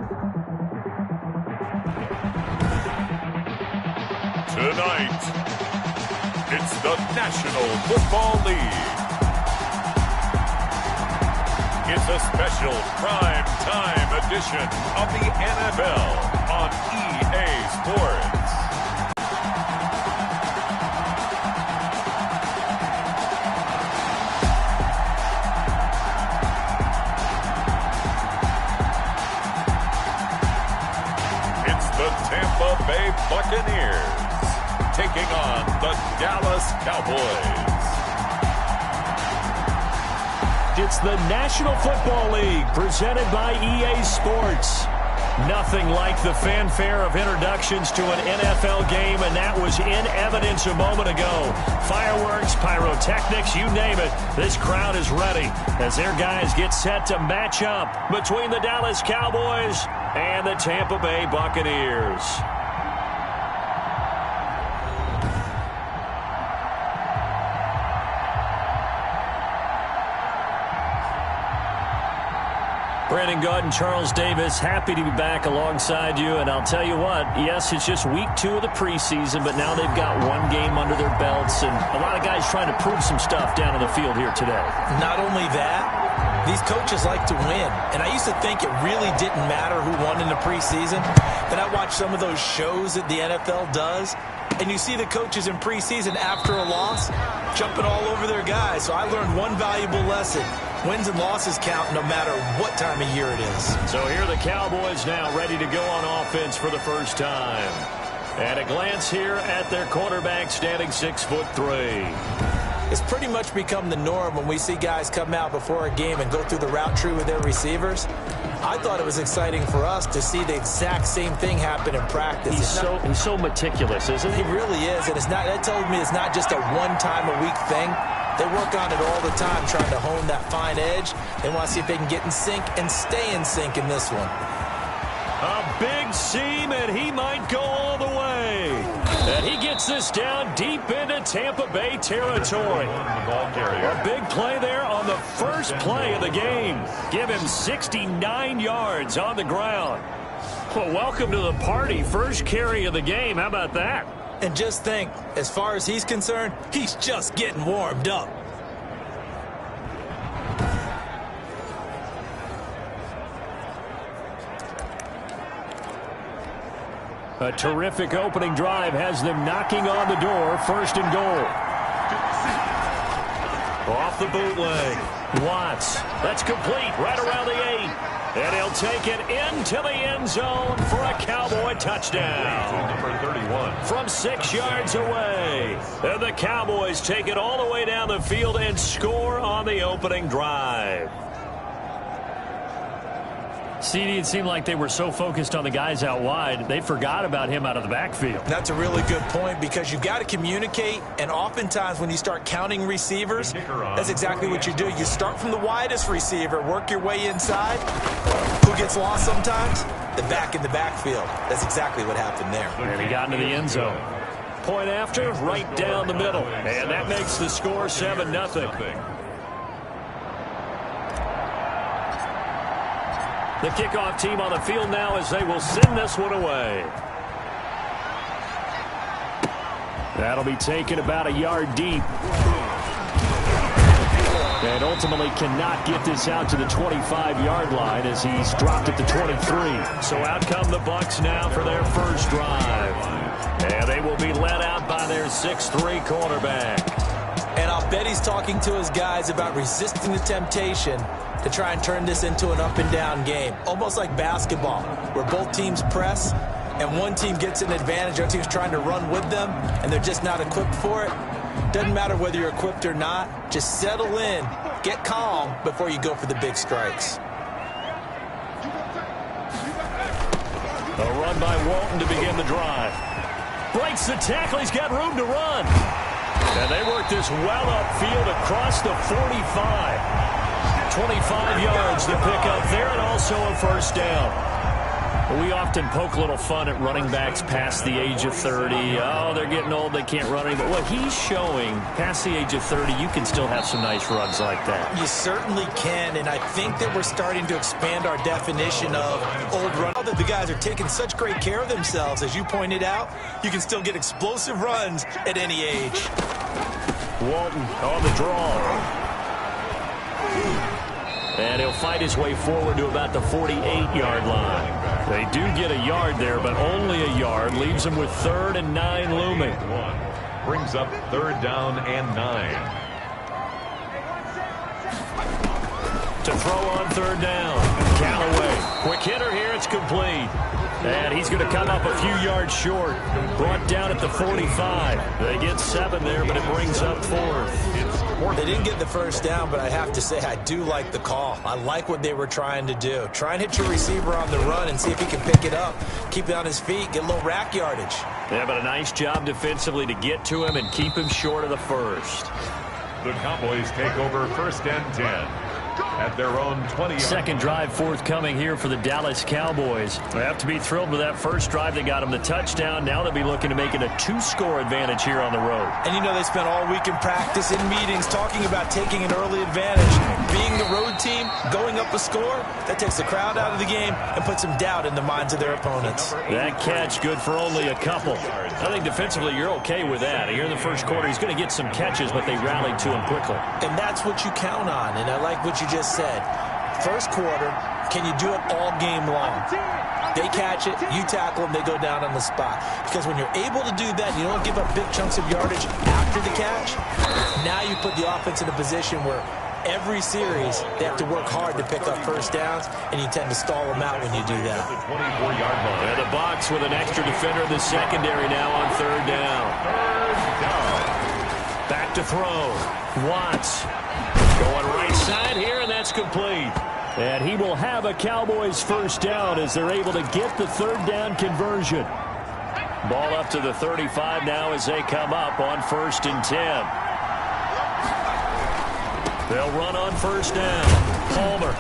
Tonight, it's the National Football League. It's a special prime time edition of the NFL on EA Sports. It's the Tampa Bay Buccaneers taking on the Dallas Cowboys. It's the National Football League presented by EA Sports. Nothing like the fanfare of introductions to an NFL game, and that was in evidence a moment ago. Fireworks, pyrotechnics, you name it. This crowd is ready as their guys get set to match up between the Dallas Cowboys and the Tampa Bay Buccaneers. Brandon Gaud and Charles Davis, happy to be back alongside you. And I'll tell you what, yes, it's just week 2 of the preseason, but now they've got one game under their belts. And a lot of guys trying to prove some stuff down on the field here today. Not only that, these coaches like to win. And I used to think it really didn't matter who won in the preseason. Then I watched some of those shows that the NFL does. And you see the coaches in preseason after a loss jumping all over their guys. So I learned one valuable lesson. Wins and losses count no matter what time of year it is. So here are the Cowboys now ready to go on offense for the first time. At a glance here at their quarterback standing 6'3". It's pretty much become the norm when we see guys come out before a game and go through the route tree with their receivers. I thought it was exciting for us to see the exact same thing happen in practice. He's so meticulous, isn't he? He really is, and that tells me it's not just a one-time-a-week thing. They work on it all the time, trying to hone that fine edge. They want to see if they can get in sync and stay in sync in this one. A big seam, and he might go all the way. And he gets this down deep into Tampa Bay territory. A big play there on the first play of the game. Give him 69 yards on the ground. Well, welcome to the party. First carry of the game. How about that? And just think, as far as he's concerned, he's just getting warmed up. A terrific opening drive has them knocking on the door. First and goal. Off the bootleg. Watts. That's complete right around the 8. And he'll take it into the end zone for a Cowboy touchdown. Number 31. From 6 yards away. And the Cowboys take it all the way down the field and score on the opening drive. CD, it seemed like they were so focused on the guys out wide, they forgot about him out of the backfield. That's a really good point because you've got to communicate, and oftentimes when you start counting receivers, that's exactly what you do. You start from the widest receiver, work your way inside. Who gets lost sometimes? The back in the backfield. That's exactly what happened there. And he got into the end zone. Point after, right down the middle. And that makes the score 7-0. The kickoff team on the field now as they will send this one away. That'll be taken about a yard deep. And ultimately cannot get this out to the 25-yard line as he's dropped at the 23. So out come the Bucs now for their first drive. And they will be led out by their 6'3 quarterback. And I'll bet he's talking to his guys about resisting the temptation to try and turn this into an up-and-down game. Almost like basketball, where both teams press, and one team gets an advantage, the other team's trying to run with them, and they're just not equipped for it. Doesn't matter whether you're equipped or not. Just settle in, get calm before you go for the big strikes. A run by Walton to begin the drive. Breaks the tackle, he's got room to run. And they work this well upfield across the 45. 25 yards to pick up there, and also a first down. We often poke a little fun at running backs past the age of 30. Oh, they're getting old, they can't run anymore. What he's showing, past the age of 30, you can still have some nice runs like that. You certainly can, and I think that we're starting to expand our definition of old run. Now that the guys are taking such great care of themselves, as you pointed out, you can still get explosive runs at any age. Walton on the draw. And he'll fight his way forward to about the 48-yard line. They do get a yard there, but only a yard. Leaves them with 3rd and 9 looming. Brings up 3rd down and 9. To throw on 3rd down. Callaway. Quick hitter here. It's complete. And he's going to come up a few yards short. Brought down at the 45. They get 7 there, but it brings up 4th. They didn't get the first down, but I have to say I do like the call. I like what they were trying to do. Try and hit your receiver on the run and see if he can pick it up. Keep it on his feet, get a little rack yardage. Yeah, but a nice job defensively to get to him and keep him short of the first. The Cowboys take over 1st and 10. At their own 20-yard. Second drive forthcoming here for the Dallas Cowboys. They have to be thrilled with that first drive. They got them the touchdown. Now they'll be looking to make it a 2-score advantage here on the road. And you know they spent all week in practice, in meetings, talking about taking an early advantage. Being the road team, going up a score, that takes the crowd out of the game and puts some doubt in the minds of their opponents. That catch good for only a couple. I think defensively you're okay with that. Here in the first quarter he's going to get some catches, but they rallied to him quickly. And that's what you count on, and I like what you just said. First quarter, can you do it all game long? They catch it, you tackle them, they go down on the spot. Because when you're able to do that, you don't give up big chunks of yardage after the catch. Now you put the offense in a position where every series they have to work hard to pick up first downs, and you tend to stall them out when you do that. The 24-yard line. And the box with an extra defender in the secondary now on 3rd down. 3rd down. Back to throw. Watts. Going right side here, and that's complete. And he will have a Cowboys first down as they're able to get the 3rd down conversion. Ball up to the 35 now as they come up on 1st and 10. They'll run on 1st down. Palmer.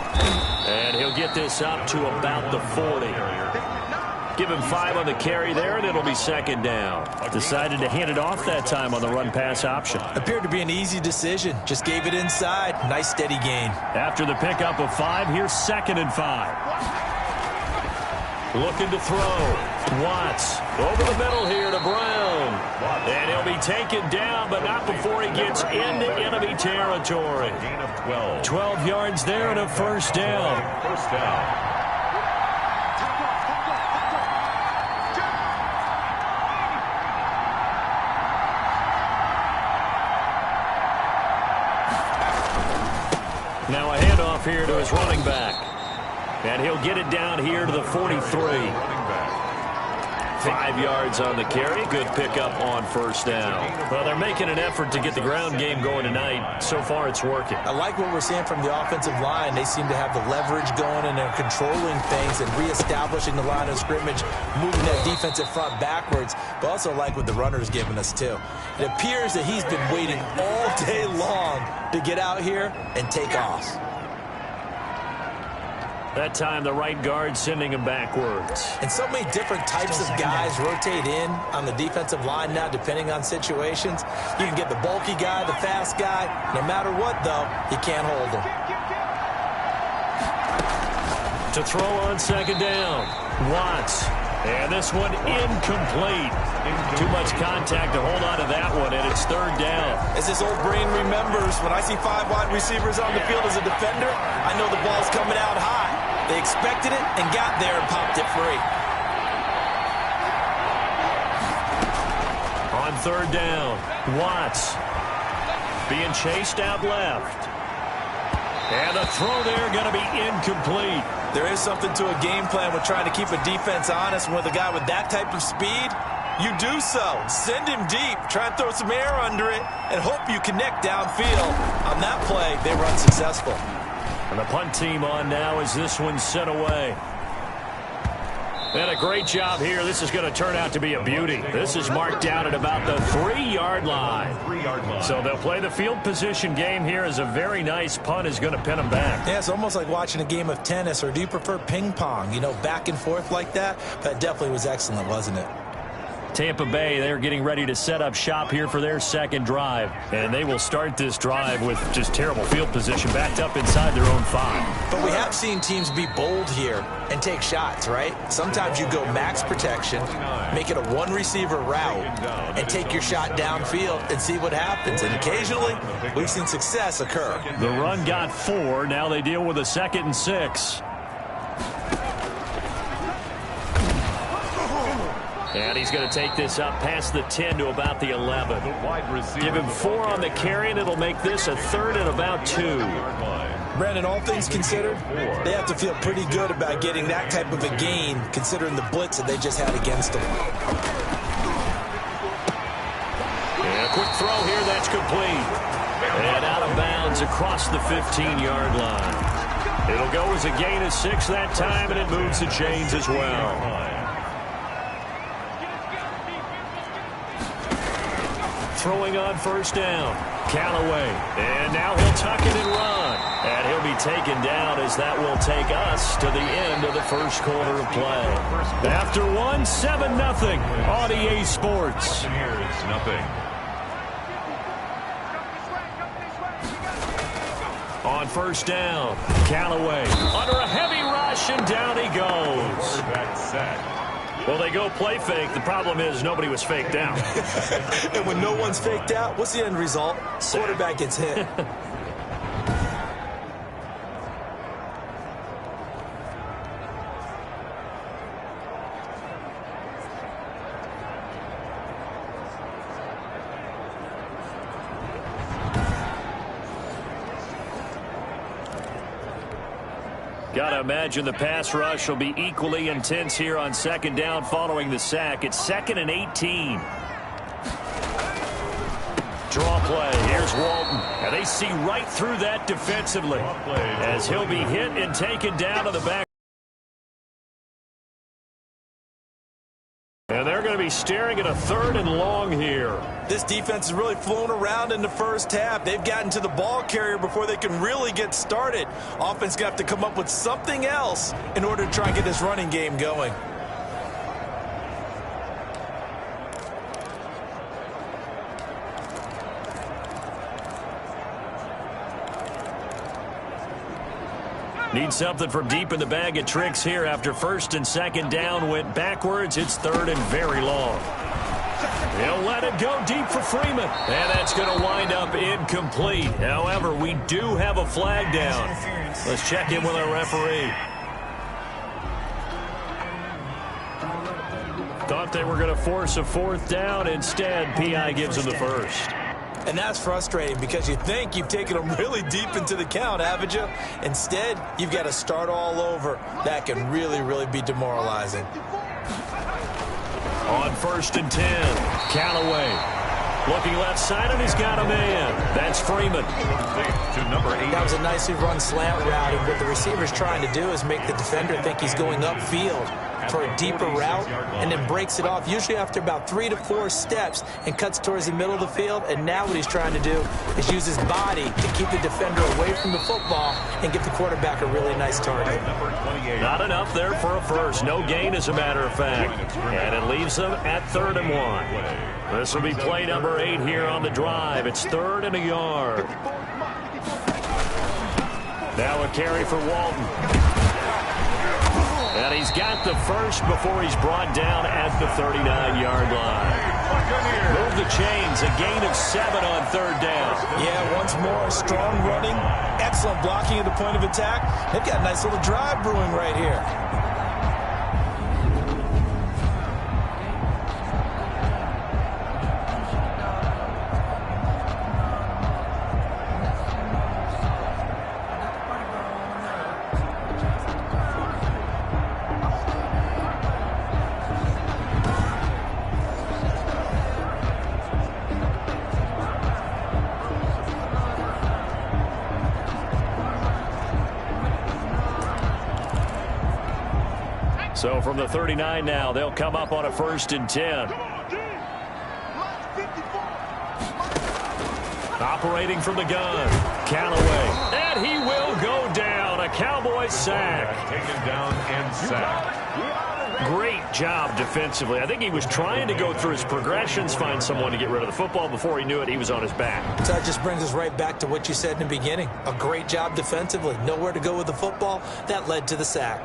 And he'll get this up to about the 40. Give him 5 on the carry there, and it'll be 2nd down. Decided to hand it off that time on the run-pass option. Appeared to be an easy decision. Just gave it inside. Nice, steady gain. After the pickup of 5, here's 2nd and 5. Looking to throw. Watts over the middle here to Brown. And he'll be taken down, but not before he gets into enemy territory. Gain of 12. 12 yards there and a first down. First down. Now a handoff here to his running back. And he'll get it down here to the 43. 5 yards on the carry. Good pickup on first down. Well, they're making an effort to get the ground game going tonight. So far, it's working. I like what we're seeing from the offensive line. They seem to have the leverage going, and they're controlling things and reestablishing the line of scrimmage, moving that defensive front backwards. But also like what the runner's giving us, too. It appears that he's been waiting all day long to get out here and take off. That time, the right guard sending him backwards. And so many different types of guys rotate in on the defensive line now, depending on situations. You can get the bulky guy, the fast guy. No matter what, though, you can't hold him. To throw on 2nd down. Watts. And this one incomplete. Too much contact to hold on to that one, and it's 3rd down. As this old brain remembers, when I see 5 wide receivers on the field as a defender, I know the ball's coming out high. They expected it and got there and popped it free. On 3rd down, Watts being chased out left. And the throw there going to be incomplete. There is something to a game plan with trying to keep a defense honest. With a guy with that type of speed, you do so. Send him deep. Try and throw some air under it and hope you connect downfield. On that play, they were unsuccessful. And the punt team on now as this one's set away. And a great job here. This is going to turn out to be a beauty. This is marked down at about the 3-yard line. So they'll play the field position game here as a very nice punt is going to pin them back. Yeah, it's almost like watching a game of tennis, or do you prefer ping pong? You know, back and forth like that? That definitely was excellent, wasn't it? Tampa Bay, they're getting ready to set up shop here for their second drive. And they will start this drive with just terrible field position, backed up inside their own 5. But we have seen teams be bold here and take shots, right? Sometimes you go max protection, make it a one-receiver route, and take your shot downfield and see what happens. And occasionally, we've seen success occur. The run got 4. Now they deal with a 2nd and 6. And he's going to take this up past the 10 to about the 11. Give him 4 on the carry, and it'll make this a 3rd and about 2. Brandon, all things considered, they have to feel pretty good about getting that type of a gain, considering the blitz that they just had against them. And a quick throw here, that's complete. And out of bounds across the 15-yard line. It'll go as a gain of 6 that time, and it moves the chains as well. Throwing on first down. Callaway. And now he'll tuck it and run. And he'll be taken down as that will take us to the end of the first quarter of play. After 1, 7-0 on EA Sports. On first down, Callaway under a heavy rush, and down he goes. Well, they go play fake. The problem is nobody was faked out. And when no one's faked out, what's the end result? Quarterback gets hit. Got to imagine the pass rush will be equally intense here on second down following the sack. It's 2nd and 18. Draw play. Here's Walton. And they see right through that defensively as he'll be hit and taken down to the back. And they're going to be staring at a 3rd and long here. This defense has really flown around in the first half. They've gotten to the ball carrier before they can really get started. Offense going to have to come up with something else in order to try and get this running game going. Need something from deep in the bag of tricks here after 1st and 2nd down went backwards. It's 3rd and very long. He'll let it go deep for Freeman. And that's going to wind up incomplete. However, we do have a flag down. Let's check in with our referee. Thought they were going to force a 4th down. Instead, P.I. gives them the 1st. And that's frustrating because you think you've taken them really deep into the count, haven't you? Instead, you've got to start all over. That can really, really be demoralizing. On 1st and 10, Callaway looking left side, and he's got a man. That's Freeman. That was a nicely run slant route, and what the receiver's trying to do is make the defender think he's going upfield for a deeper route, and then breaks it off, usually after about 3 to 4 steps, and cuts towards the middle of the field. And now what he's trying to do is use his body to keep the defender away from the football and give the quarterback a really nice target. Not enough there for a first. No gain, as a matter of fact. And it leaves them at 3rd and 1. This will be play number 8 here on the drive. It's 3rd and a yard. Now a carry for Walton. And he's got the 1st before he's brought down at the 39-yard line. Move the chains, a gain of 7 on 3rd down. Yeah, once more, strong running, excellent blocking at the point of attack. They've got a nice little drive brewing right here. So from the 39 now, they'll come up on a 1st and 10. Operating from the gun, Callaway. And he will go down. A Cowboys sack. Taken down and sacked. Great job defensively. I think he was trying to go through his progressions, find someone to get rid of the football. Before he knew it, he was on his back. So that just brings us right back to what you said in the beginning. A great job defensively. Nowhere to go with the football. That led to the sack.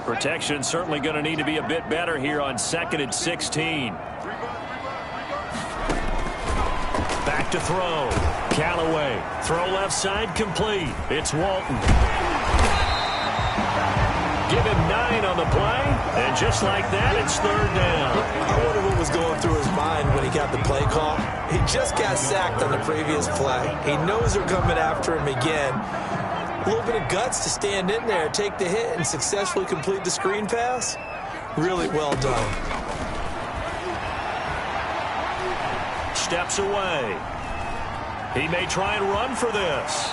Protection certainly going to need to be a bit better here on 2nd and 16. Back to throw. Callaway. Throw left side complete. It's Walton. Give him 9 on the play. And just like that, it's 3rd down. I wonder what was going through his mind when he got the play call. He just got sacked on the previous play. He knows they're coming after him again. A little bit of guts to stand in there, take the hit, and successfully complete the screen pass. Really well done. Steps away. He may try and run for this.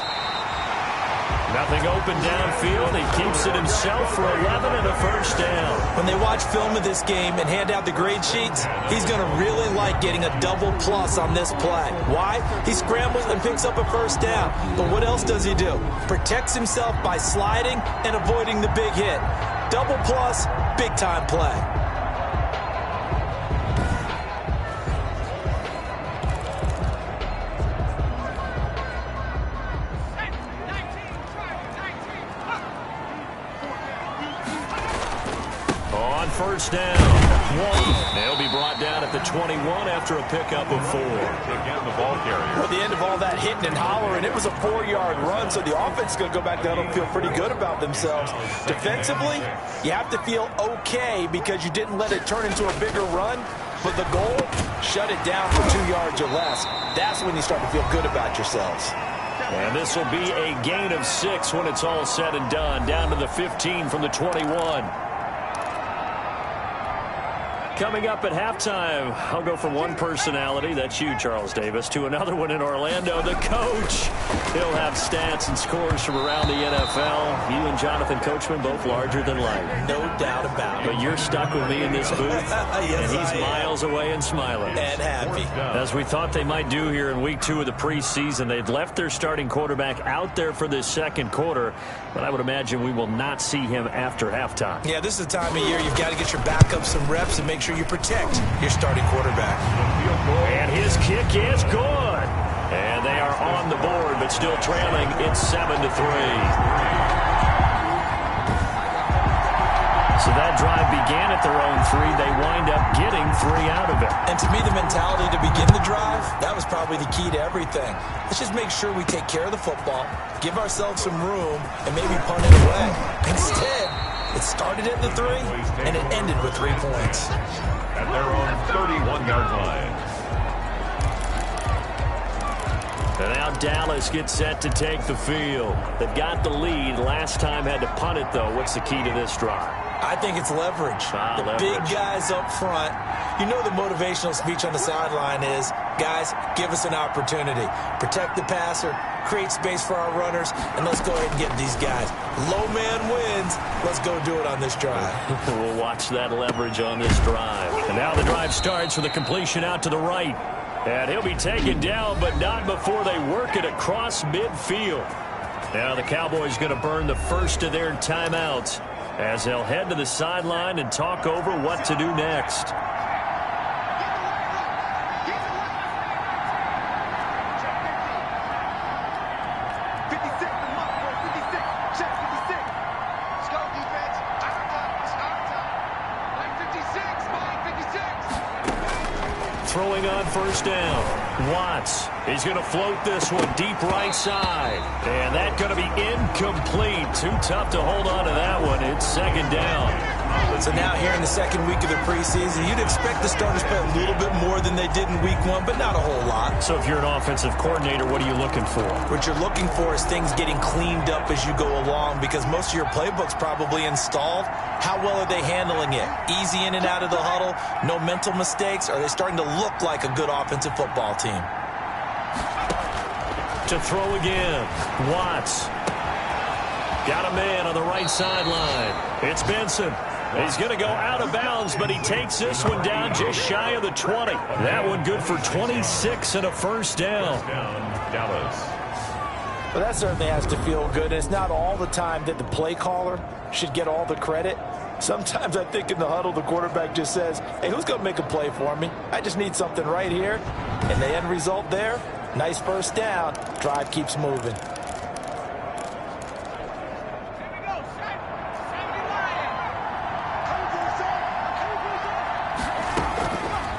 Nothing open downfield. He keeps it himself for 11 and a 1st down. When they watch film of this game and hand out the grade sheets, he's going to really like getting a double plus on this play. Why? He scrambles and picks up a 1st down. But what else does he do? Protects himself by sliding and avoiding the big hit. Double plus, big time play. On 1st down, Walton. They'll be brought down at the 21 after a pickup of 4. Again, the ball carrier. At the end of all that hitting and hollering, it was a 4-yard run, so the offense is going to go back down and feel pretty good about themselves. Defensively, you have to feel okay because you didn't let it turn into a bigger run, but the goal, shut it down for 2 yards or less. That's when you start to feel good about yourselves. And this will be a gain of 6 when it's all said and done, down to the 15 from the 21. Coming up at halftime, I'll go from one personality, that's you, Charles Davis, to another one in Orlando, the coach. He'll have stats and scores from around the NFL. You and Jonathan Coachman, both larger than life. No doubt about it. But you're stuck with me in this booth, Yes, and he's miles away and smiling. And happy. As we thought they might do here in week 2 of the preseason, they'd left their starting quarterback out there for this 2nd quarter, but I would imagine we will not see him after halftime. Yeah, this is the time of year you've got to get your backup some reps and make sure you protect your starting quarterback. And his kick is good. And they are on the board, but still trailing. It's 7-3. So that drive began at their own 3. They wind up getting 3 out of it. And to me, the mentality to begin the drive, that was probably the key to everything. Let's just make sure we take care of the football, give ourselves some room, and maybe punt it away. Instead, it started at the 3, and it ended with 3 points. At their own 31-yard line. And now Dallas gets set to take the field. They've got the lead. Last time had to punt it, though. What's the key to this drive? I think it's leverage. The big guys up front. You know the motivational speech on the sideline is, guys, give us an opportunity. Protect the passer, create space for our runners, and let's go ahead and get these guys. Low man wins. Let's go do it on this drive. We'll watch that leverage on this drive. And now the drive starts with a completion out to the right. And he'll be taken down, but not before they work it across midfield. Now the Cowboys going to burn the first of their timeouts as they'll head to the sideline and talk over what to do next. Throwing on 1st down. Watts. He's going to float this one deep right side. And that's going to be incomplete. Too tough to hold on to that one. It's 2nd down. So now here in the second week of the preseason, you'd expect the starters to play a little bit more than they did in week one, but not a whole lot. So if you're an offensive coordinator, what are you looking for? What you're looking for is things getting cleaned up as you go along, because most of your playbook's probably installed. How well are they handling it? Easy in and out of the huddle, no mental mistakes? Are they starting to look like a good offensive football team? To throw again, Watts. Got a man on the right sideline. It's Benson. He's going to go out of bounds, but he takes this one down just shy of the 20. That one good for 26 and a first down. Dallas. Well, that certainly has to feel good. It's not all the time that the play caller should get all the credit. Sometimes I think in the huddle, the quarterback just says, hey, who's going to make a play for me? I just need something right here. And the end result there, nice first down. Drive keeps moving.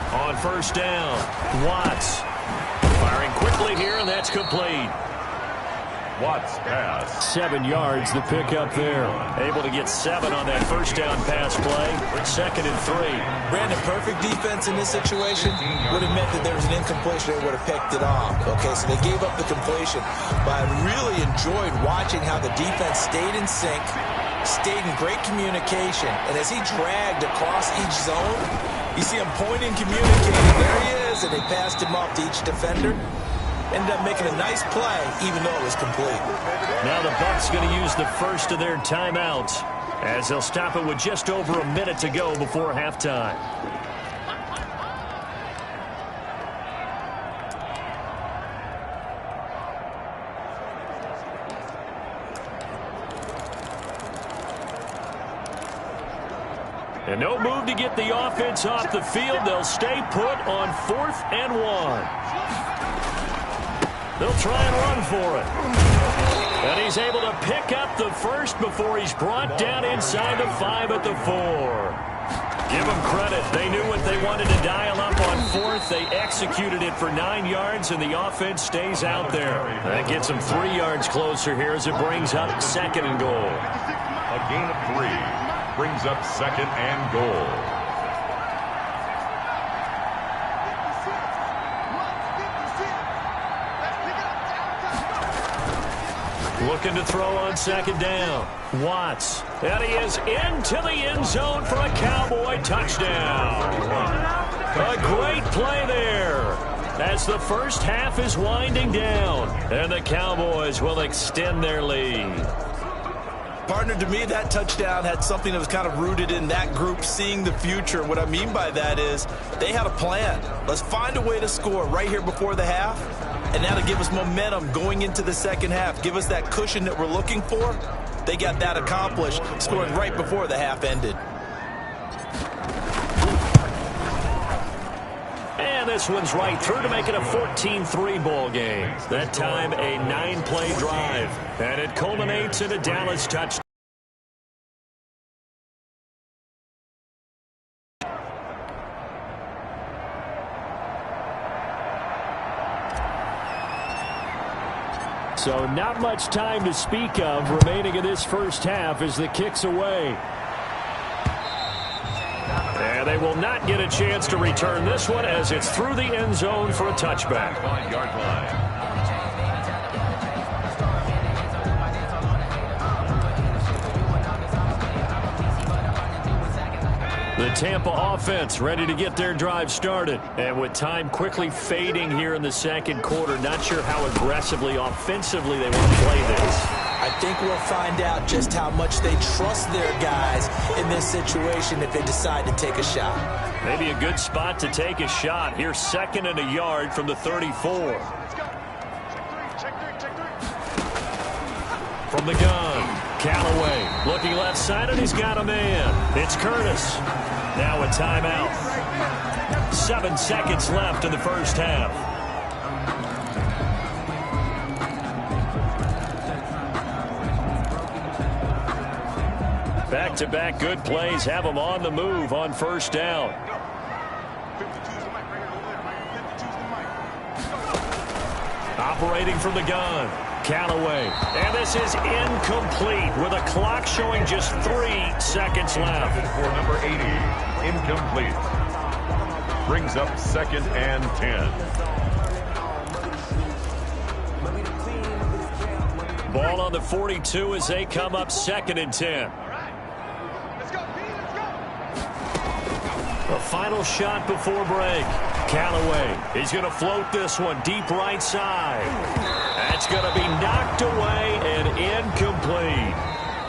On first down, Watts. Firing quickly here, and that's complete. Watts pass. 7 yards, the pickup there. Able to get 7 on that first down pass play. 2nd and 3. Brandon, perfect defense in this situation would have meant that there was an incompletion. They would have picked it off. Okay, so they gave up the completion. But I really enjoyed watching how the defense stayed in sync, stayed in great communication. And as he dragged across each zone, you see him pointing, communicating. There he is, and they passed him off to each defender. Ended up making a nice play, even though it was complete. Now the Bucs going to use the first of their timeouts, as they'll stop it with just over a minute to go before halftime. And no move to get the offense off the field. They'll stay put on 4th and 1. They'll try and run for it. And he's able to pick up the first before he's brought down inside the 5 at the 4. Give them credit. They knew what they wanted to dial up on 4th. They executed it for 9 yards, and the offense stays out there. That gets them 3 yards closer here as it brings up 2nd and goal. A gain of 3 brings up 2nd and goal. Looking to throw on 2nd down. Watts. And he is into the end zone for a Cowboy touchdown. A great play there as the first half is winding down. And the Cowboys will extend their lead. Partner, to me, that touchdown had something that was kind of rooted in that group seeing the future. What I mean by that is they had a plan. Let's find a way to score right here before the half. And that'll give us momentum going into the second half. Give us that cushion that we're looking for. They got that accomplished, scoring right before the half ended. And this one's right through to make it a 14-3 ball game. That time a 9-play drive. And it culminates in a Dallas touchdown. So not much time to speak of remaining in this first half as the kick's away. And they will not get a chance to return this one as it's through the end zone for a touchback. 1-yard line. The Tampa offense ready to get their drive started. And with time quickly fading here in the second quarter, not sure how aggressively, offensively they want to play this. I think we'll find out just how much they trust their guys in this situation if they decide to take a shot. Maybe a good spot to take a shot. Here's 2nd and a yard from the 34. From the gun, Callaway looking left side, and he's got a man. It's Curtis. Now a timeout. 7 seconds left in the first half. Back-to-back good plays have them on the move on first down. Operating from the gun, Callaway. And this is incomplete with a clock showing just 3 seconds left. For number 80, incomplete. Brings up 2nd and 10. Ball on the 42 as they come up 2nd and 10. The final shot before break. Callaway, he's going to float this one deep right side. That's going to be knocked away and incomplete.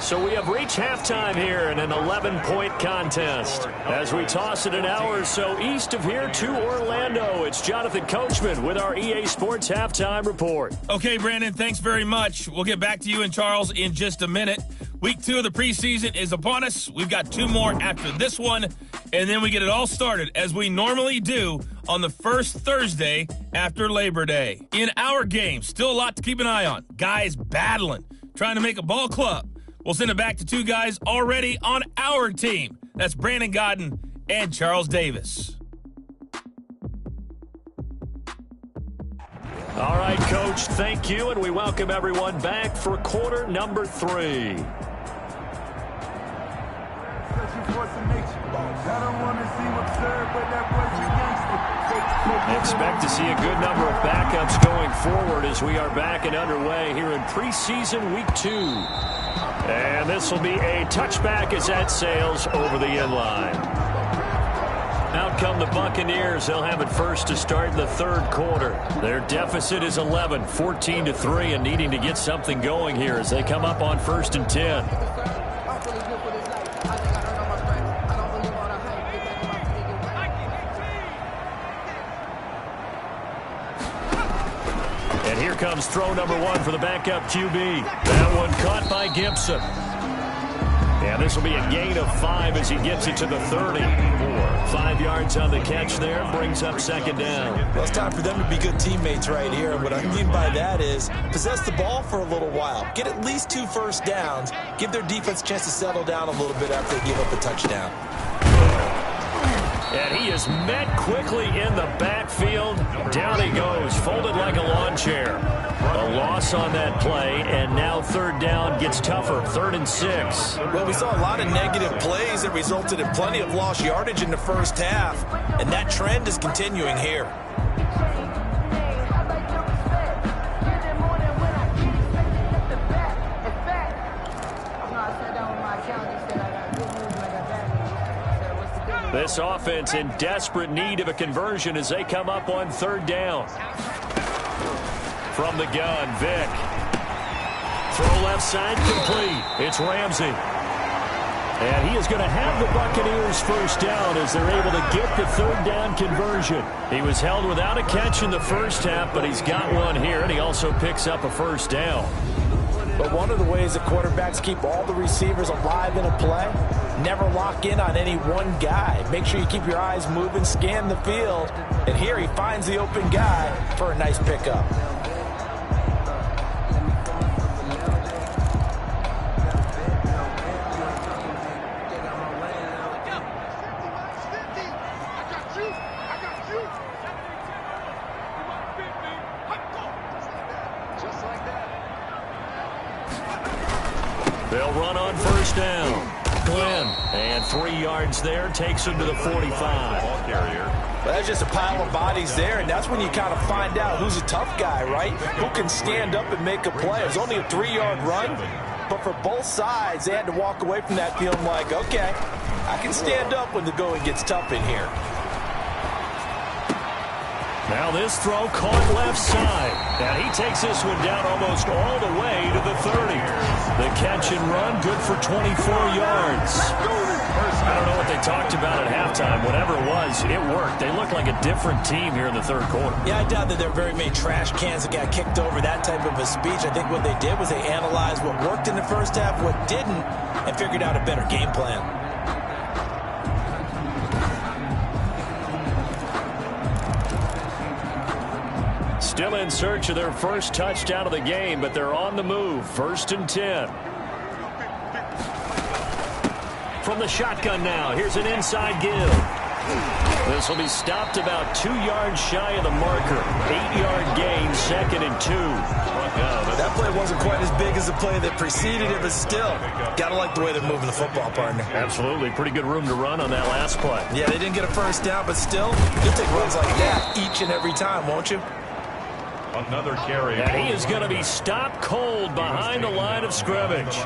So we have reached halftime here in an 11-point contest. As we toss it an hour or so east of here to Orlando, it's Jonathan Coachman with our EA Sports Halftime Report. Okay, Brandon, thanks very much. We'll get back to you and Charles in just a minute. Week 2 of the preseason is upon us. We've got 2 more after this one, and then we get it all started, as we normally do, on the first Thursday after Labor Day. In our game, still a lot to keep an eye on. Guys battling, trying to make a ball club. We'll send it back to 2 guys already on our team. That's Brandon Godden and Charles Davis. All right, Coach, thank you, and we welcome everyone back for quarter number 3. Expect to see a good number of backups going forward as we are back and underway here in preseason week 2. And this will be a touchback as that sails over the inline. Out come the Buccaneers. They'll have it first to start in the 3rd quarter. Their deficit is 11, 14-3, and needing to get something going here as they come up on 1st and 10. And here comes throw number 1 for the backup QB. That one caught by Gibson. And this will be a gain of 5 as he gets it to the 30. 5 yards on the catch there, brings up 2nd down. Well, it's time for them to be good teammates right here. And what I mean by that is possess the ball for a little while. Get at least 2 first downs. Give their defense a chance to settle down a little bit after they give up a touchdown. And he is met quickly in the backfield. Down he goes, folded like a lawn chair. A loss on that play, and now 3rd down gets tougher, 3rd and 6. Well, we saw a lot of negative plays that resulted in plenty of lost yardage in the first half, and that trend is continuing here. This offense in desperate need of a conversion as they come up on 3rd down. From the gun, Vick. Throw left side complete. It's Ramsey. And he is going to have the Buccaneers first down as they're able to get the 3rd down conversion. He was held without a catch in the first half, but he's got one here, and he also picks up a first down. But one of the ways that quarterbacks keep all the receivers alive in a play, never lock in on any one guy. Make sure you keep your eyes moving, scan the field. And here he finds the open guy for a nice pickup. They'll run on first down. Glenn, and 3 yards there, takes him to the 45. Ball carrier. Well, that's just a pile of bodies there, and that's when you kind of find out who's a tough guy, right? Who can stand up and make a play. It was only a 3-yard run, but for both sides, they had to walk away from that feeling like, okay, I can stand up when the going gets tough in here. Now this throw caught left side. And he takes this one down almost all the way to the 30. The catch and run, good for 24 yards. I don't know what they talked about at halftime. Whatever it was, it worked. They look like a different team here in the 3rd quarter. Yeah, I doubt that there are very many trash cans that got kicked over, that type of a speech. I think what they did was they analyzed what worked in the first half, what didn't, and figured out a better game plan. Still in search of their first touchdown of the game, but they're on the move. 1st and 10. From the shotgun now, here's an inside give. This will be stopped about 2 yards shy of the marker. 8-yard gain, 2nd and 2. That play wasn't quite as big as the play that preceded it, but still, got to like the way they're moving the football, partner. Absolutely. Pretty good room to run on that last play. Yeah, they didn't get a first down, but still, you'll take runs like that each and every time, won't you? Another carry. And he is going to be stopped cold behind the line of scrimmage.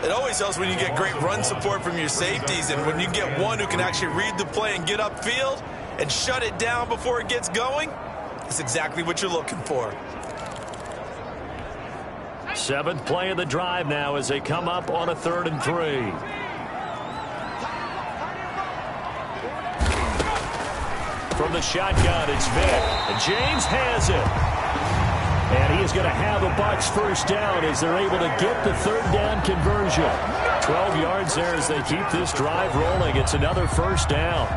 It always helps when you get great run support from your safeties, and when you get one who can actually read the play and get upfield and shut it down before it gets going, that's exactly what you're looking for. 7th play of the drive now as they come up on a 3rd and 3. From the shotgun, it's Vick. And James has it. And he is going to have a Bucs first down as they're able to get the 3rd down conversion. 12 yards there as they keep this drive rolling. It's another first down.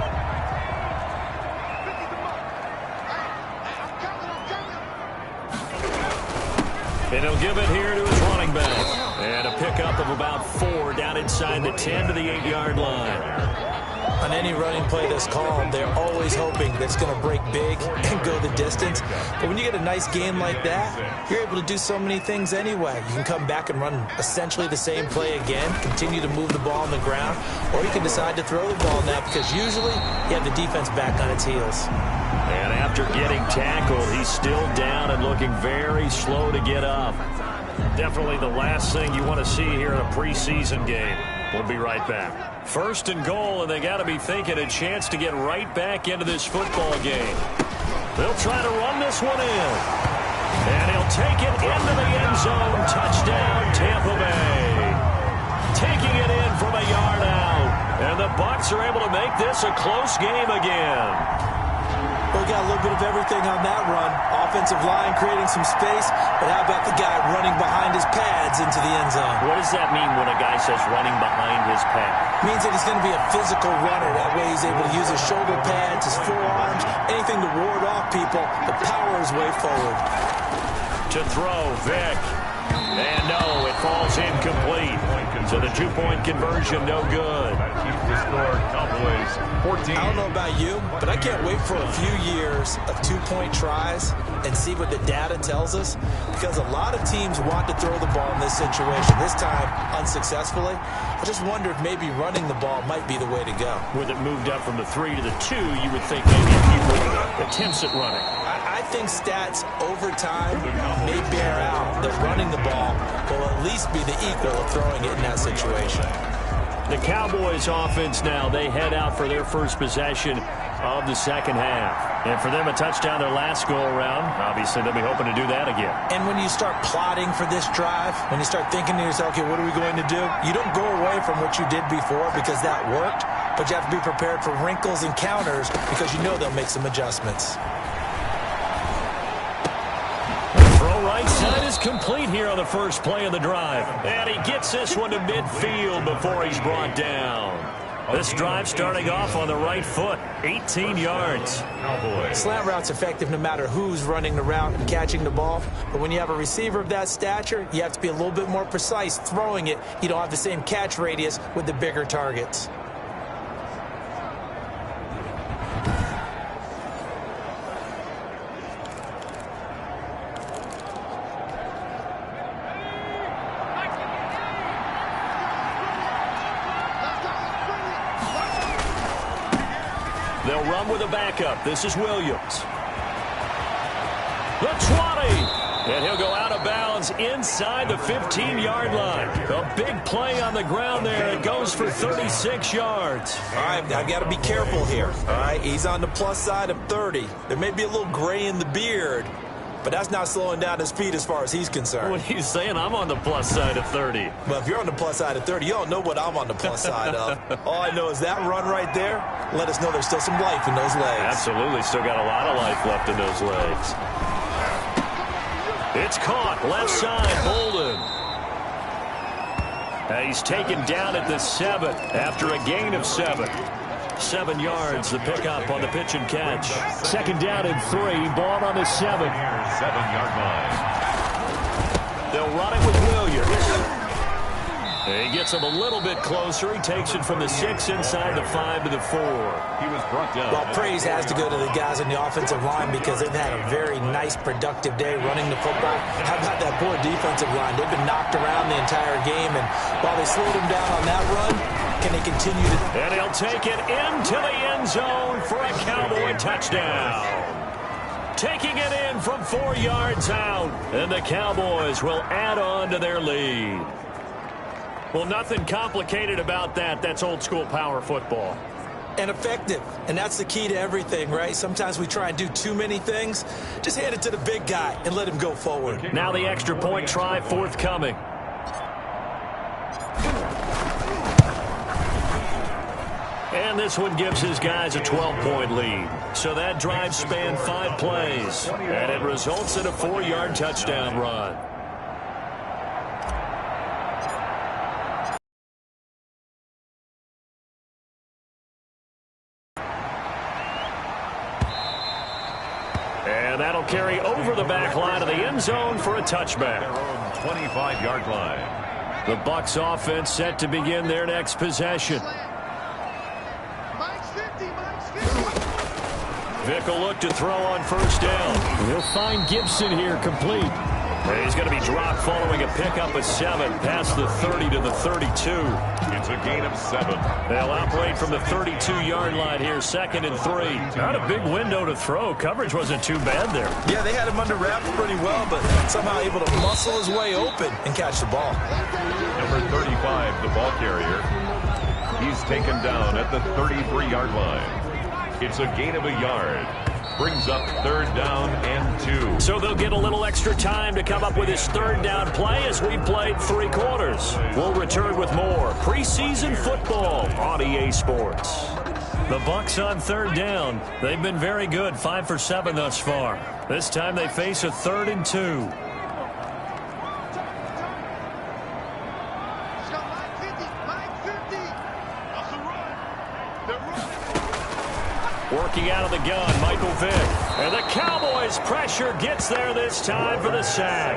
And he'll give it here to his running back. And a pickup of about 4 down inside the 10 to the 8-yard line. On any running play that's called, they're always hoping that it's going to break big and go the distance. But when you get a nice game like that, you're able to do so many things anyway. You can come back and run essentially the same play again, continue to move the ball on the ground, or you can decide to throw the ball now because usually you have the defense back on its heels. And after getting tackled, he's still down and looking very slow to get up. Definitely the last thing you want to see here in a preseason game. We'll be right back. 1st and goal, and they got to be thinking a chance to get right back into this football game. They'll try to run this one in. And he'll take it into the end zone. Touchdown, Tampa Bay. Taking it in from a yard out. And the Bucs are able to make this a close game again. We got a little bit of everything on that run. Offensive line creating some space, but how about the guy running behind his pads into the end zone? What does that mean when a guy says running behind his pad? Means that he's going to be a physical runner. That way he's able to use his shoulder pads, his forearms, anything to ward off people. The power is way forward. To throw, Vick. And no, it falls incomplete. So the 2-point conversion, no good. Keeps the score, Cowboys 14. I don't know about you, but I can't wait for a few years of 2-point tries and see what the data tells us, because a lot of teams want to throw the ball in this situation, this time unsuccessfully. I just wonder if maybe running the ball might be the way to go. With it moved up from the 3 to the 2, you would think maybe a few more attempts at running. I think stats over time may bear out that running the ball will at least be the equal of throwing it in that situation. The Cowboys offense now, they head out for their first possession of the second half. And for them, a touchdown their last go-around. Obviously, they'll be hoping to do that again. And when you start plotting for this drive, when you start thinking to yourself, okay, what are we going to do? You don't go away from what you did before because that worked, but you have to be prepared for wrinkles and counters because you know they'll make some adjustments. Right side is complete here on the first play of the drive. And he gets this one to midfield before he's brought down. This drive starting off on the right foot, 18 yards. Slant route's effective no matter who's running the route and catching the ball. But when you have a receiver of that stature, you have to be a little bit more precise throwing it. You don't have the same catch radius with the bigger targets. They'll run with a backup. This is Williams. The 20. And he'll go out of bounds inside the 15-yard line. A big play on the ground there. It goes for 36 yards. All right, I've got to be careful here. All right, he's on the plus side of 30. There may be a little gray in the beard, but that's not slowing down his speed as far as he's concerned. What are you saying? I'm on the plus side of 30. Well, if you're on the plus side of 30, you don't know what I'm on the plus side of. All I know is that run right there let us know there's still some life in those legs. Absolutely. Still got a lot of life left in those legs. It's caught. Left side. Bolden. He's taken down at the 7 after a gain of 7. 7 yards, the pickup on the pitch and catch. Second down and 3, ball on the 7. 7-yard line. They'll run it with Williams. He gets him a little bit closer. He takes it from the 6 inside the 5 to the 4. He was brought down. Well, praise has to go to the guys on the offensive line because they've had a very nice, productive day running the football. How about that poor defensive line? They've been knocked around the entire game, and while they slowed them down on that run, can they continue to... And he'll take it into the end zone for a Cowboy touchdown. Taking it in from 4 yards out, and the Cowboys will add on to their lead. Well, nothing complicated about that. That's old-school power football. And effective. And that's the key to everything, right? Sometimes we try and do too many things. Just hand it to the big guy and let him go forward. Now the extra point try forthcoming. And this one gives his guys a 12-point lead. So that drive spanned 5 plays. And it results in a 4-yard touchdown run. And that'll carry over the back line of the end zone for a touchback. Their own 25-yard line. The Bucs offense set to begin their next possession. Vic will look to throw on first down. He'll find Gibson here complete. And he's going to be dropped following a pickup of 7 past the 30 to the 32. It's a gain of 7. They'll operate from the 32-yard line here, 2nd and 3. Not a big window to throw. Coverage wasn't too bad there. Yeah, they had him under wraps pretty well, but somehow able to muscle his way open and catch the ball. Number 35, the ball carrier. He's taken down at the 33-yard line. It's a gain of a yard. Brings up 3rd down and 2. So they'll get a little extra time to come up with his 3rd down play as we played 3 quarters. We'll return with more preseason football on EA Sports. The Bucs on 3rd down. They've been very good, 5 for 7 thus far. This time they face a 3rd and 2. Working out of the gun, Michael Vick. And the Cowboys' pressure gets there this time for the sack.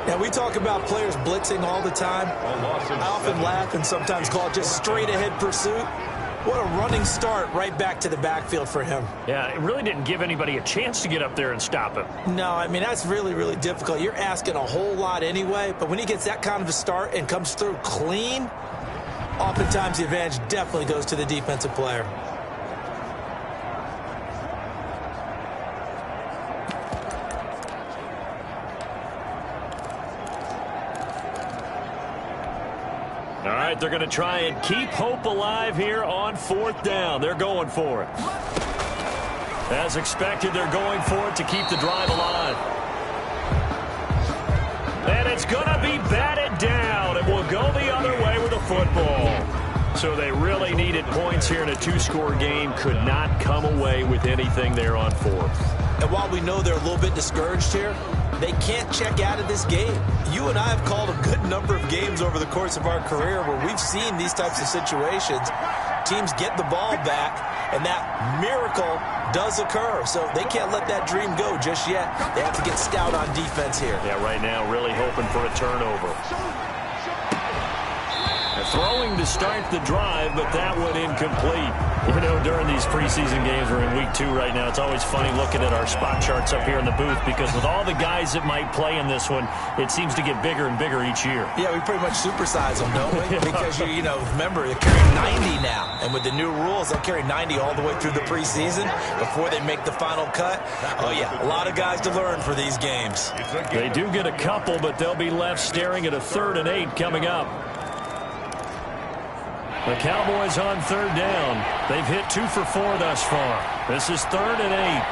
Now, we talk about players blitzing all the time. I often laugh and sometimes call it just straight-ahead pursuit. What a running start right back to the backfield for him. Yeah, it really didn't give anybody a chance to get up there and stop him. No, I mean, that's really, really difficult. You're asking a whole lot anyway, but when he gets that kind of a start and comes through clean, oftentimes the advantage definitely goes to the defensive player. All right, they're going to try and keep hope alive here on 4th down. They're going for it. As expected, they're going for it to keep the drive alive. And it's going to be batted down. It will go the other way with the football. So they really needed points here in a 2-score game. Could not come away with anything there on 4th. And while we know they're a little bit discouraged here, they can't check out of this game. You and I have called a good number of games over the course of our career where we've seen these types of situations. Teams get the ball back, and that miracle does occur. So they can't let that dream go just yet. They have to get stout on defense here. Yeah, right now really hoping for a turnover. Throwing to start the drive, but that one incomplete. You know, during these preseason games, we're in week 2 right now. It's always funny looking at our spot charts up here in the booth because with all the guys that might play in this one, it seems to get bigger and bigger each year. Yeah, we pretty much supersize them, don't we? Because, you know, remember, they're carrying 90 now. And with the new rules, they'll carry 90 all the way through the preseason before they make the final cut. Oh, yeah, a lot of guys to learn for these games. They do get a couple, but they'll be left staring at a 3rd and 8 coming up. The Cowboys on 3rd down. They've hit 2 for 4 thus far. This is 3rd and 8.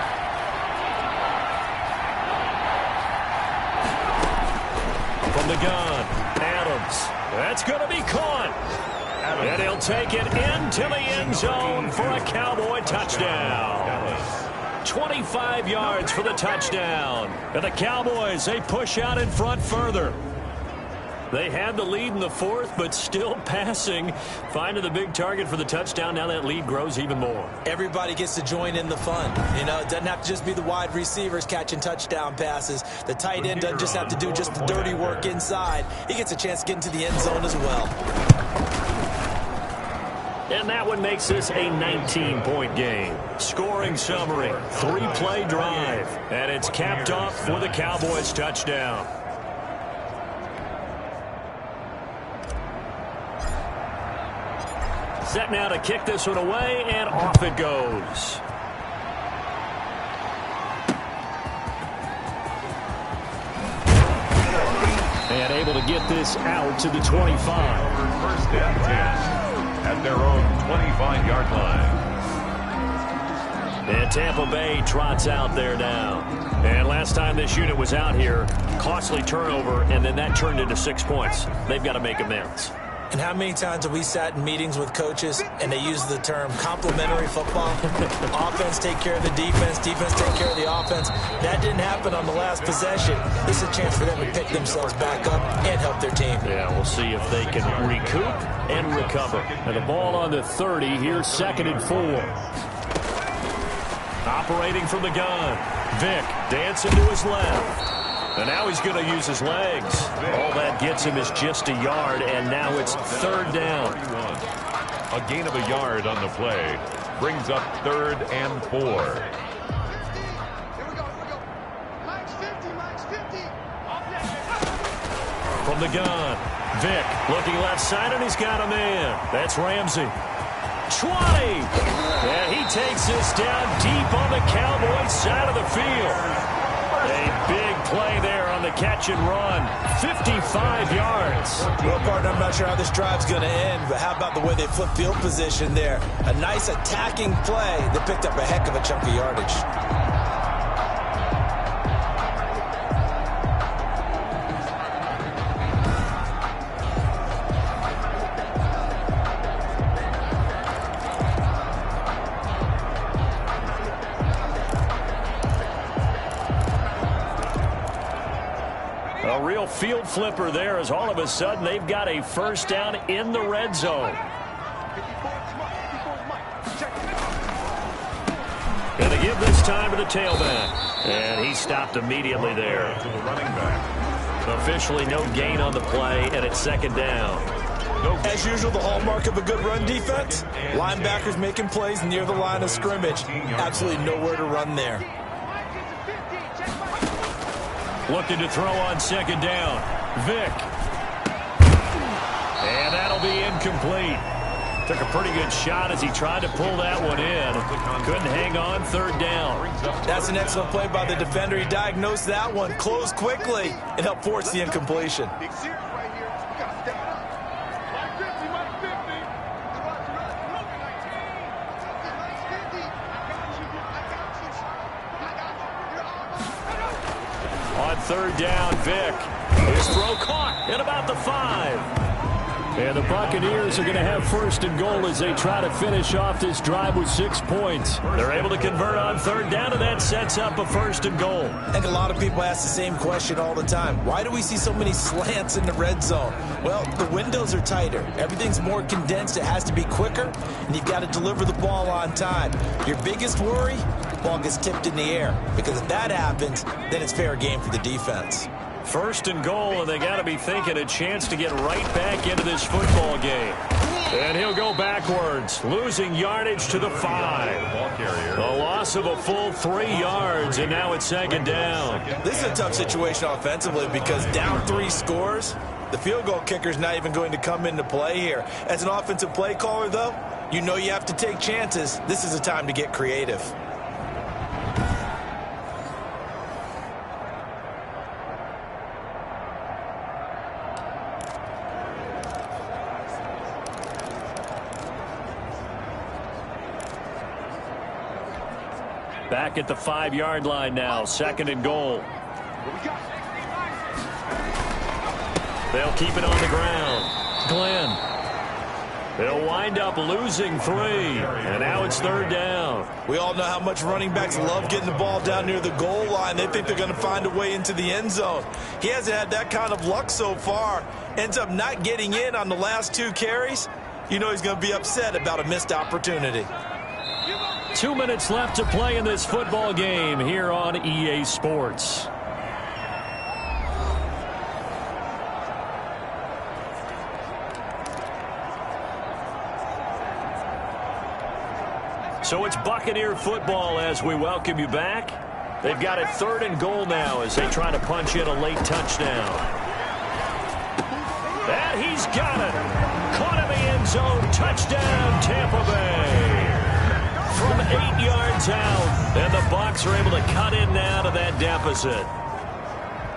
From the gun, Adams. That's going to be caught. And he'll take it into the end zone for a Cowboy touchdown. 25 yards for the touchdown. And the Cowboys, they push out in front further. They had the lead in the fourth, but still passing. Finding the big target for the touchdown. Now that lead grows even more. Everybody gets to join in the fun. You know, it doesn't have to just be the wide receivers catching touchdown passes. The tight end doesn't just have to do just the dirty work inside. He gets a chance to get into the end zone as well. And that one makes this a 19-point game. Scoring summary, 3-play drive. And it's capped off with a Cowboys touchdown. Set now to kick this one away, and off it goes. And able to get this out to the 25. First and 10 at their own 25-yard line. And Tampa Bay trots out there now. And last time this unit was out here, costly turnover, and then that turned into 6 points. They've got to make amends. And how many times have we sat in meetings with coaches and they use the term complementary football? Offense take care of the defense, defense take care of the offense. That didn't happen on the last possession. This is a chance for them to pick themselves back up and help their team. Yeah, we'll see if they can recoup and recover. And the ball on the 30, here's 2nd and 4. Operating from the gun. Vick dancing to his left. And now he's going to use his legs. All that gets him is just a yard, and now it's 3rd down. A gain of a yard on the play brings up 3rd and 4. From the gun, Vick looking left side, and he's got a man. That's Ramsey. 20. And he takes this down deep on the Cowboys side of the field. A big play there on the catch and run. 55 yards. Well, partner, I'm not sure how this drive's going to end, but how about the way they flip field position there? A nice attacking play that picked up a heck of a chunk of yardage. A real field flipper there as all of a sudden they've got a first down in the red zone. Going to give this time to the tailback. And he stopped immediately there. To the running back. Officially no gain on the play, and it's 2nd down. As usual, the hallmark of a good run defense, linebackers making plays near the line of scrimmage. Absolutely nowhere to run there. Looking to throw on 2nd down. Vick. And that'll be incomplete. Took a pretty good shot as he tried to pull that one in. Couldn't hang on. 3rd down. That's an excellent play by the defender. He diagnosed that one, closed quickly, and helped force the incompletion. On 3rd down, Vick. His throw caught at about the 5. And the Buccaneers are going to have 1st and goal as they try to finish off this drive with 6 points. They're able to convert on 3rd down, and that sets up a 1st and goal. I think a lot of people ask the same question all the time. Why do we see so many slants in the red zone? Well, the windows are tighter. Everything's more condensed. It has to be quicker, and you've got to deliver the ball on time. Your biggest worry, the ball gets tipped in the air. Because if that happens, then it's fair game for the defense. 1st and goal, and they got to be thinking a chance to get right back into this football game. And he'll go backwards, losing yardage to the 5. A loss of a full 3 yards, and now it's 2nd down. This is a tough situation offensively because down 3 scores, the field goal kicker's not even going to come into play here. As an offensive play caller, though, you know you have to take chances. This is a time to get creative. Back at the 5-yard line now, 2nd and goal. They'll keep it on the ground. Glenn. They'll wind up losing 3, and now it's 3rd down. We all know how much running backs love getting the ball down near the goal line. They think they're going to find a way into the end zone. He hasn't had that kind of luck so far. Ends up not getting in on the last 2 carries. You know he's going to be upset about a missed opportunity. 2 minutes left to play in this football game here on EA Sports. So it's Buccaneer football as we welcome you back. They've got it 3rd and goal now as they try to punch in a late touchdown. And he's got it. Caught in the end zone. Touchdown, Tampa Bay. From 8 yards out. And the Bucs are able to cut in now to that deficit.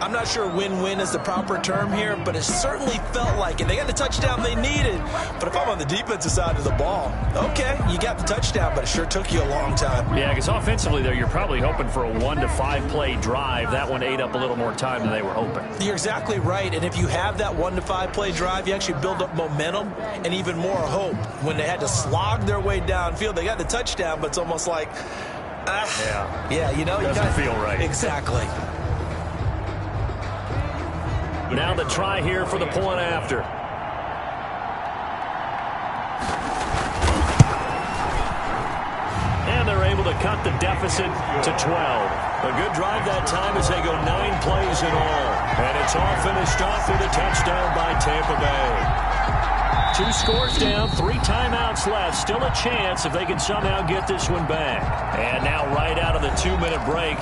I'm not sure win-win is the proper term here, but it certainly felt like it. They got the touchdown they needed. But if I'm on the defensive side of the ball, okay, you got the touchdown, but it sure took you a long time. Yeah, because offensively there, you're probably hoping for a 1 to 5 play drive. That one ate up a little more time than they were hoping. You're exactly right. And if you have that 1 to 5 play drive, you actually build up momentum and even more hope. When they had to slog their way downfield, they got the touchdown, but it's almost like, yeah, you know, doesn't feel right. Exactly. Now the try here for the point after. And they're able to cut the deficit to 12. A good drive that time as they go 9 plays in all. And it's all finished off with a touchdown by Tampa Bay. 2 scores down, 3 timeouts left. Still a chance if they can somehow get this one back. And now right out of the 2-minute break,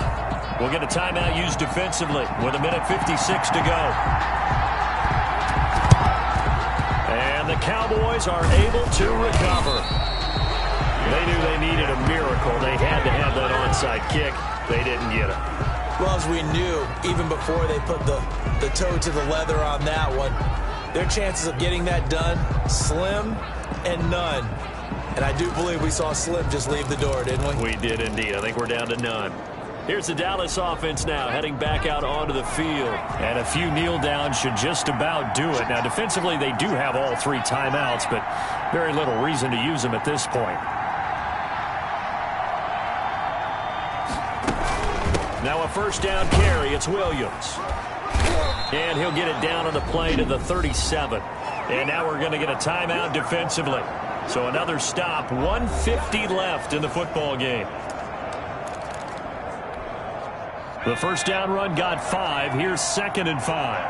we'll get a timeout used defensively with 1:56 to go. And the Cowboys are able to recover. They knew they needed a miracle. They had to have that onside kick. They didn't get it. Well, as we knew, even before they put the toe to the leather on that one, their chances of getting that done, slim and none. And I do believe we saw Slim just leave the door, didn't we? We did indeed. I think we're down to none. Here's the Dallas offense now heading back out onto the field. And a few kneel downs should just about do it. Now, defensively, they do have all 3 timeouts, but very little reason to use them at this point. Now a 1st down carry. It's Williams. And he'll get it down on the play to the 37. And now we're going to get a timeout defensively. So another stop. 1:50 left in the football game. The 1st down run got 5. Here's 2nd and 5.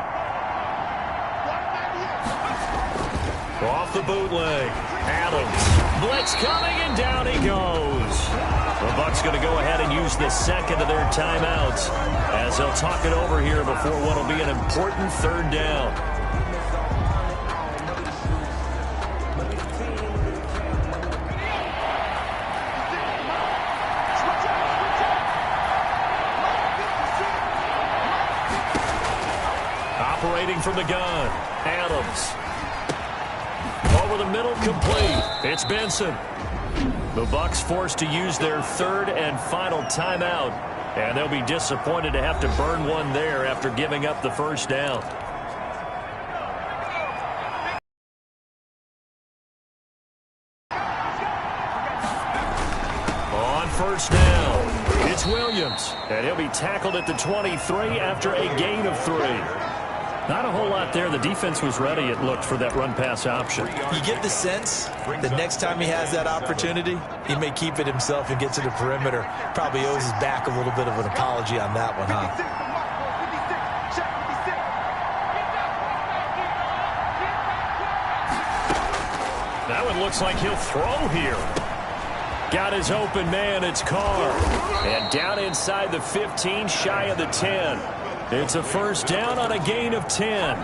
Off the bootleg. Adams. Blitz coming, and down he goes. The Bucs going to go ahead and use the 2nd of their timeouts as they'll talk it over here before what will be an important 3rd down. Operating from the gun, Adams. Over the middle, complete. It's Benson. The Bucs forced to use their 3rd and final timeout, and they'll be disappointed to have to burn one there after giving up the 1st down. On 1st down, it's Williams, and he'll be tackled at the 23 after a gain of 3. Not a whole lot there. The defense was ready, it looked, for that run-pass option. You get the sense that next time he has that opportunity, he may keep it himself and get to the perimeter. Probably owes his back a little bit of an apology on that one, huh? That one looks like he'll throw here. Got his open man, it's Carr. And down inside the 15, shy of the 10. It's a 1st down on a gain of 10.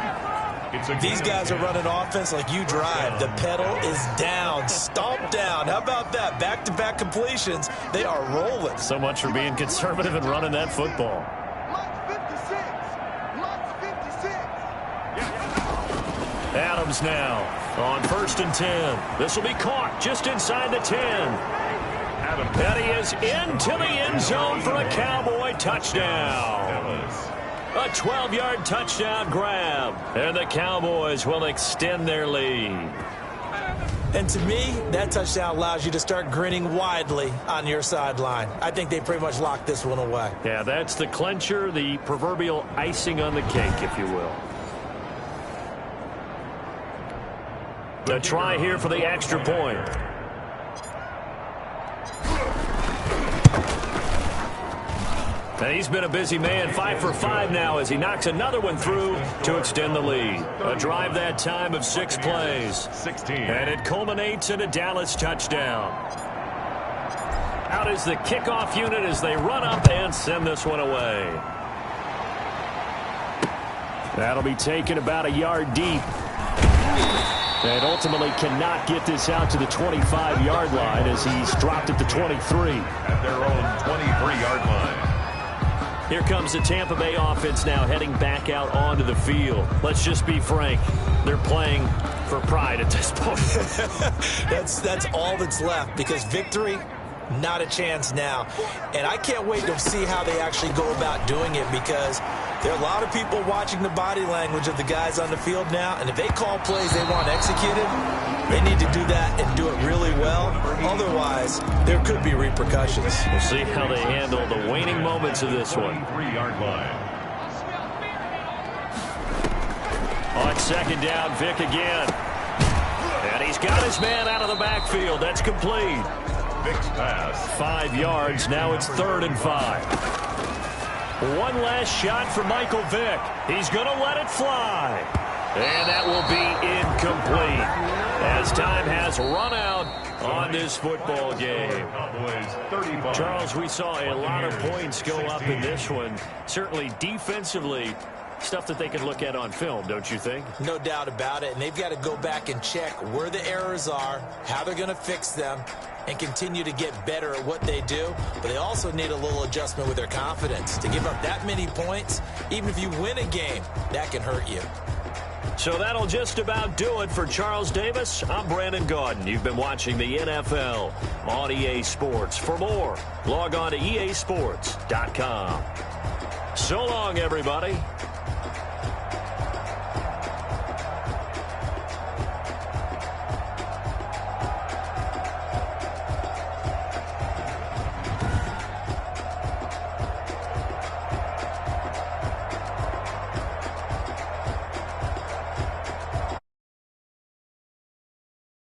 These guys are running offense like you drive. The pedal is down, stomped down. How about that? Back-to-back completions. They are rolling. So much for being conservative and running that football. Adams now on 1st and 10. This will be caught just inside the 10. And he is into the end zone for a Cowboy touchdown. A 12-yard touchdown grab. And the Cowboys will extend their lead. And to me, that touchdown allows you to start grinning widely on your sideline. I think they pretty much locked this one away. Yeah, that's the clincher, the proverbial icing on the cake, if you will. A try here for the extra point. And he's been a busy man, 5 for 5 now as he knocks another one through to extend the lead. A drive that time of 6 plays. 16. And it culminates in a Dallas touchdown. Out is the kickoff unit as they run up and send this one away. That'll be taken about a yard deep. And ultimately cannot get this out to the 25-yard line as he's dropped at the 23. At their own 23-yard line. Here comes the Tampa Bay offense now heading back out onto the field. Let's just be frank. They're playing for pride at this point. That's all that's left because victory, not a chance now. And I can't wait to see how they actually go about doing it because there are a lot of people watching the body language of the guys on the field now, and if they call plays they want executed, they need to do that and do it really well. Otherwise, there could be repercussions. We'll see how they handle the waning moments of this one. 23-yard line. On second down, Vic again. And he's got his man out of the backfield. That's complete. Vic's pass. 5 yards. Now it's 3rd and 5. One last shot for Michael Vick. He's going to let it fly. And that will be incomplete as time has run out on this football game. Charles, we saw a lot of points go up in this one. Certainly defensively, stuff that they can look at on film, don't you think? No doubt about it. And they've got to go back and check where the errors are, how they're going to fix them, and continue to get better at what they do. But they also need a little adjustment with their confidence. To give up that many points, even if you win a game, that can hurt you. So that'll just about do it for Charles Davis. I'm Brandon Gaudin. You've been watching the NFL on EA Sports. For more, log on to easports.com. So long, everybody.